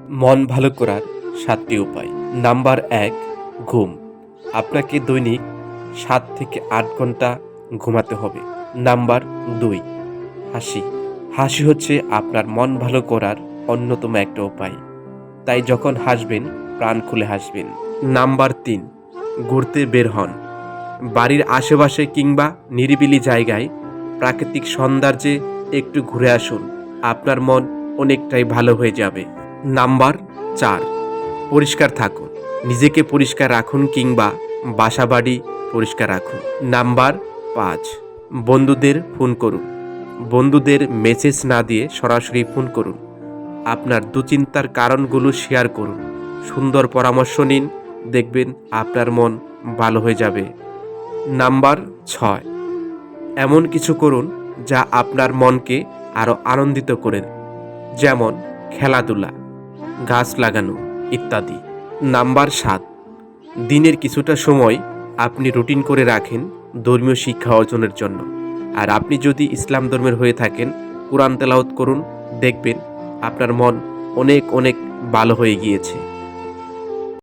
মন ভালো করার ৭টি উপায়। নাম্বার ১, ঘুম। আপনাকে দৈনিক ৭ থেকে ৮ ঘন্টা ঘুমাতে হবে। নাম্বার ২, হাসি। হাসি হচ্ছে আপনার মন ভালো করার অন্যতম একটা উপায়। তাই যখন হাসবেন, প্রাণ খুলে হাসবেন। নাম্বার ৩, ঘুরতে বের হন। বাড়ির আশেপাশে কিংবা নিরিবিলি জায়গায় প্রাকৃতিক সৌন্দর্যে একটু ঘুরে আসুন। আপনার মন অনেকটাই ভালো হয়ে যাবে। নাম্বার ৪, পরিষ্কার থাকুন। নিজেকে পরিষ্কার রাখুন কিংবা বাসাবাড়ি পরিষ্কার রাখুন। নাম্বার ৫, বন্ধুদের ফোন করুন। বন্ধুদের মেসেজ না দিয়ে সরাসরি ফোন করুন। আপনার দুশ্চিন্তার কারণগুলো শেয়ার করুন। সুন্দর পরামর্শ নিন, দেখবেন আপনার মন ভালো হয়ে যাবে। নাম্বার ৬, এমন কিছু করুন যা আপনার মনকে আরও আনন্দিত করে, যেমন খেলাধুলা, গাছ লাগানো ইত্যাদি। নাম্বার ৭, দিনের কিছুটা সময় আপনি রুটিন করে রাখেন ধর্মীয় শিক্ষা অর্জনের জন্য। আর আপনি যদি ইসলাম ধর্মের হয়ে থাকেন, কোরআন তেলাওয়াত করুন, দেখবেন আপনার মন অনেক অনেক ভালো হয়ে গিয়েছে।